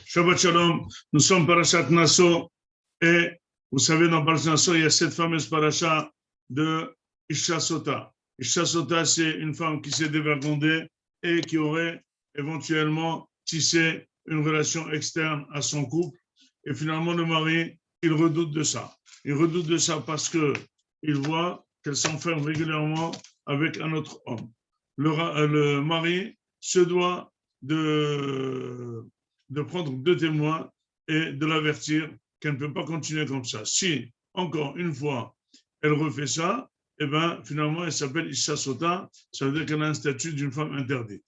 Shabbat Shalom, nous sommes Parashat Nasso et vous savez, dans Parashat Nasso, il y a cette fameuse paracha de Isha Sota. Isha Sota, c'est une femme qui s'est dévergondée et qui aurait éventuellement tissé une relation externe à son couple. Et finalement, le mari, il redoute de ça. Il redoute de ça parce qu'il voit qu'elle s'enferme régulièrement avec un autre homme. Le mari se doit de prendre deux témoins et de l'avertir qu'elle ne peut pas continuer comme ça. Si, encore une fois, elle refait ça, eh bien, finalement, elle s'appelle Isha Sota, ça veut dire qu'elle a un statut d'une femme interdite.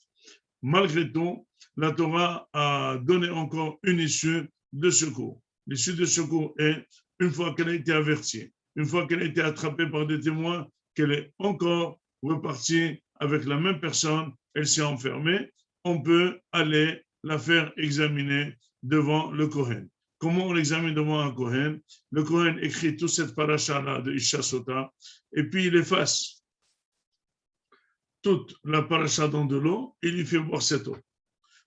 Malgré tout, la Torah a donné encore une issue de secours. L'issue de secours est, une fois qu'elle a été avertie, une fois qu'elle a été attrapée par des témoins, qu'elle est encore repartie avec la même personne, elle s'est enfermée, on peut aller la faire examiner devant le Kohen. Comment on l'examine devant un Kohen? Le Kohen écrit toute cette paracha-là de Isha Sota et puis il efface toute la paracha dans de l'eau et il lui fait boire cette eau.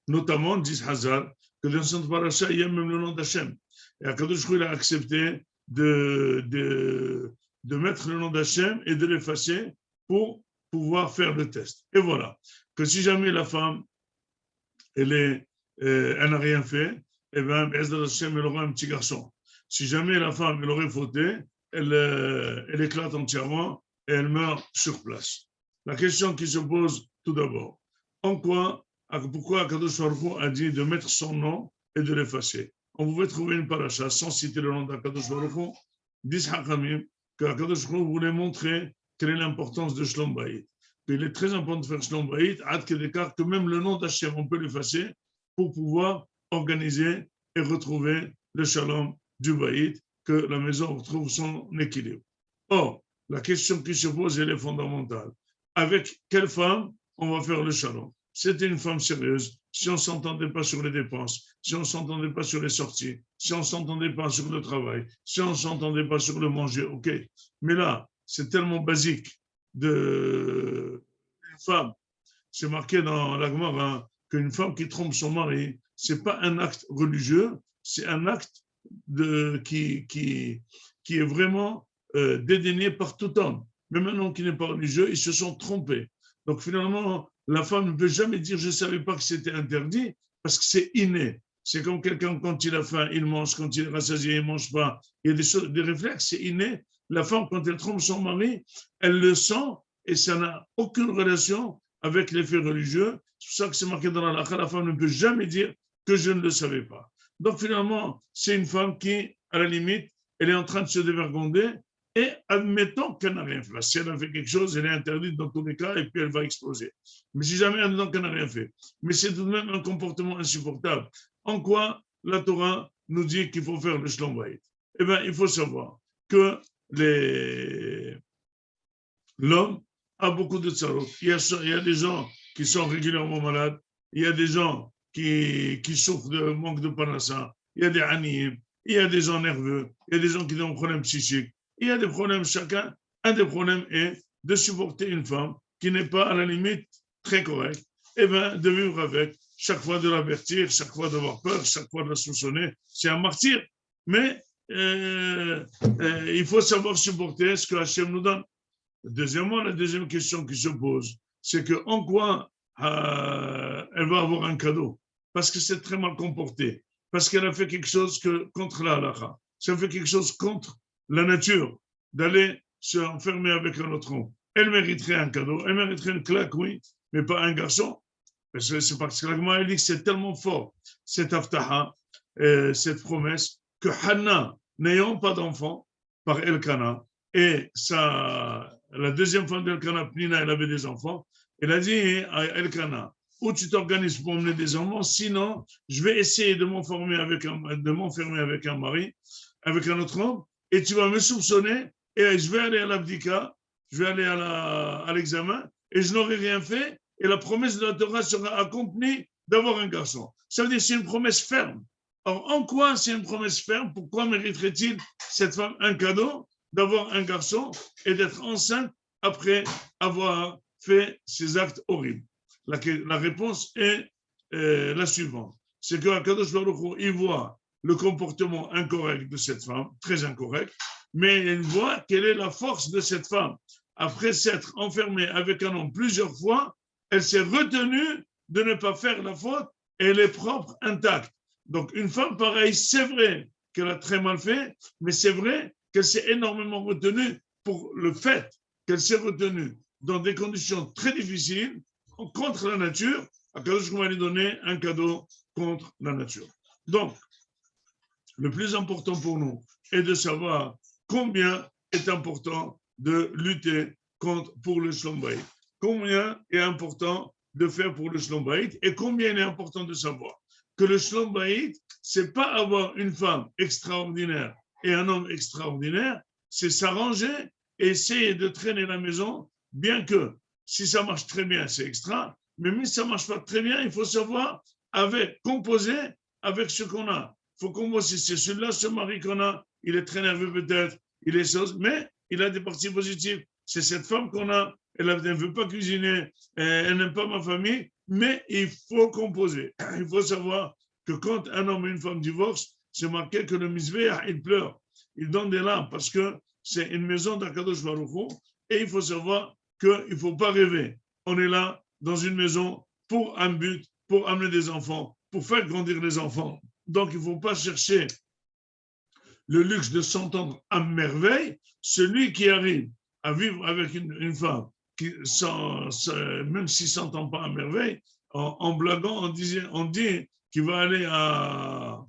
Notamment, dit Hazar, que dans cette paracha, il y a même le nom d'Hachem. Et Akadosh Hu a accepté de mettre le nom d'Hachem et de l'effacer pour pouvoir faire le test. Et voilà, que si jamais la femme, elle n'a rien fait, eh bien, elle aura un petit garçon. Si jamais la femme, elle aurait fauté, elle éclate entièrement et elle meurt sur place. La question qui se pose tout d'abord, pourquoi Akadosh Baruch Hu a dit de mettre son nom et de l'effacer? On pouvait trouver une paracha sans citer le nom d'Akadosh Baruch Hu, disent Hakamim, qu'Akadosh Baruch Hu voulait montrer quelle est l'importance de Shlom Bayit. Il est très important de faire Shlom Bayit, que même le nom d'Hachem, on peut l'effacer pour pouvoir organiser et retrouver le Shalom du Bayit, que la maison retrouve son équilibre. Or, la question qui se pose, elle est fondamentale. Avec quelle femme on va faire le Shalom? C'était une femme sérieuse. Si on ne s'entendait pas sur les dépenses, si on ne s'entendait pas sur les sorties, si on ne s'entendait pas sur le travail, si on ne s'entendait pas sur le manger, ok. Mais là, c'est tellement basique d'une femme. C'est marqué dans la Gemara qu'une femme qui trompe son mari, ce n'est pas un acte religieux, c'est un acte qui est vraiment dédaigné par tout homme. Mais maintenant qui n'est pas religieux, ils se sont trompés. Donc finalement, la femme ne peut jamais dire « je ne savais pas que c'était interdit » parce que c'est inné. C'est comme quelqu'un, quand il a faim, il mange, quand il est rassasié, il ne mange pas. Il y a des réflexes, c'est inné. La femme, quand elle trompe son mari, elle le sent et ça n'a aucune relation avec l'effet religieux. C'est pour ça que c'est marqué dans la halakha, la femme ne peut jamais dire que je ne le savais pas. Donc finalement, c'est une femme qui, à la limite, elle est en train de se dévergonder et admettons qu'elle n'a rien fait. Si elle a fait quelque chose, elle est interdite dans tous les cas et puis elle va exploser. Mais si jamais admettons qu'elle n'a rien fait, mais c'est tout de même un comportement insupportable. En quoi la Torah nous dit qu'il faut faire le Shlom Bayit? Eh bien, il faut savoir que l'homme a beaucoup de tsarot. Il y a des gens qui sont régulièrement malades, il y a des gens qui souffrent de manque de parnassa, il y a des aniyim, il y a des gens nerveux, il y a des gens qui ont des problèmes psychiques, il y a des problèmes chacun. Un des problèmes est de supporter une femme qui n'est pas à la limite très correcte, et bien de vivre avec, chaque fois de l'avertir, chaque fois d'avoir peur, chaque fois de la soupçonner, c'est un martyr. Mais il faut savoir supporter ce que Hachem nous donne. Deuxièmement, la deuxième question qui se pose, c'est que en quoi elle va avoir un cadeau? Parce que c'est très mal comporté, parce qu'elle a fait quelque chose contre la halakha, ça fait quelque chose contre la nature, d'aller se enfermer avec un autre homme. Elle mériterait un cadeau, elle mériterait une claque, oui, mais pas un garçon. Parce que c'est parce que la Gemara dit que c'est tellement fort, cette aftaha, cette promesse, que Hannah, n'ayant pas d'enfant, par Elkana, et la deuxième femme d'Elkana, Pnina, elle avait des enfants, elle a dit à Elkana, ou tu t'organises pour emmener des enfants, sinon je vais essayer de m'enfermer avec un mari, avec un autre homme, et tu vas me soupçonner, et je vais aller à l'abdika, je vais aller à l'examen, et je n'aurai rien fait, et la promesse de la Torah sera accomplie d'avoir un garçon. Ça veut dire que c'est une promesse ferme. Or, en quoi c'est une promesse ferme? Pourquoi mériterait-il cette femme un cadeau d'avoir un garçon et d'être enceinte après avoir fait ces actes horribles? La réponse est la suivante. c'est que Akadosh Baruch Hu, il voit le comportement incorrect de cette femme, très incorrect, mais il voit quelle est la force de cette femme. Après s'être enfermée avec un homme plusieurs fois, elle s'est retenue de ne pas faire la faute et elle est propre, intacte. Donc, une femme pareille, c'est vrai qu'elle a très mal fait, mais c'est vrai qu'elle s'est énormément retenue pour le fait qu'elle s'est retenue dans des conditions très difficiles contre la nature. Akadosh Baruch Hu lui donner un cadeau contre la nature. Donc, le plus important pour nous est de savoir combien est important de lutter pour le Shlom Bayit. Combien est important de faire pour le Shlom Bayit et combien il est important de savoir que le Shlom Bayit, c'est pas avoir une femme extraordinaire et un homme extraordinaire, c'est s'arranger et essayer de traîner la maison, bien que si ça marche très bien, c'est extra, mais si ça marche pas très bien, il faut savoir composer avec ce qu'on a. Il faut composer, c'est celui-là, ce mari qu'on a, il est très nerveux peut-être, il est chose, mais il a des parties positives. C'est cette femme qu'on a, elle ne veut pas cuisiner, elle n'aime pas ma famille, mais il faut composer. Il faut savoir que quand un homme et une femme divorcent, c'est marqué que le misvéach, il pleure, il donne des larmes parce que c'est une maison d'Akadosh Baruch Hu et il faut savoir qu'il ne faut pas rêver. On est là dans une maison pour un but, pour amener des enfants, pour faire grandir les enfants. Donc, il ne faut pas chercher le luxe de s'entendre à merveille. Celui qui arrive à vivre avec une femme, même s'il ne s'entend pas à merveille, en blaguant, on dit qu'il va aller à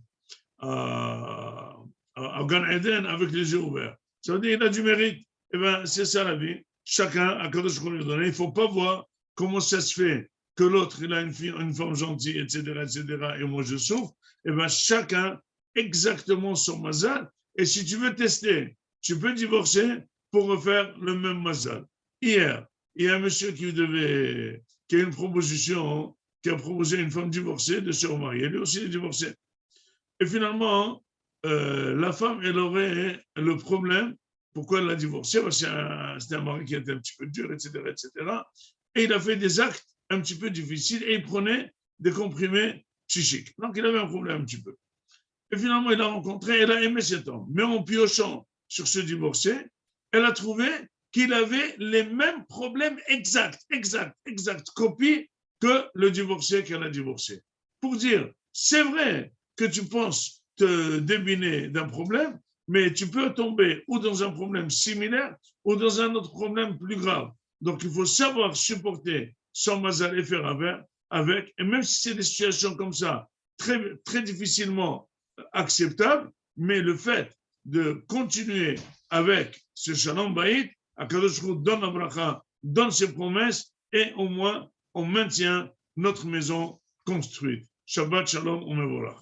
Gan Eden avec les yeux ouverts. Ça veut dire qu'il a du mérite. Eh bien, c'est ça la vie. Chacun a quelque chose qu'on lui donne. Il ne faut pas voir comment ça se fait que l'autre, il a une femme gentille, etc., et moi je souffre. Eh bien, chacun exactement son mazal. Et si tu veux tester, tu peux divorcer pour refaire le même mazal. Hier, il y a un monsieur qui a une proposition, qui a proposé à une femme divorcée de se remarier. Lui aussi, il est divorcé. Et finalement, la femme, elle aurait le problème. Pourquoi elle a divorcé? Parce que c'était un mari qui était un petit peu dur, etc., etc. Et il a fait des actes un petit peu difficiles et il prenait des comprimés psychiques. Donc, il avait un problème un petit peu. Et finalement, il a rencontré, elle a aimé cet homme. Mais en piochant sur ce divorcé, elle a trouvé qu'il avait les mêmes problèmes exacts, copie que le divorcé qu'elle a divorcé. Pour dire, c'est vrai que tu penses te débiner d'un problème, mais tu peux tomber ou dans un problème similaire ou dans un autre problème plus grave. Donc, il faut savoir supporter son mazal et faire avec. Et même si c'est des situations comme ça, très, très difficilement acceptables, mais le fait de continuer avec ce shalom bayit, Akadosh Baruch Hu donne la bracha, donne ses promesses, et au moins, on maintient notre maison construite. Shabbat shalom, on me voilà.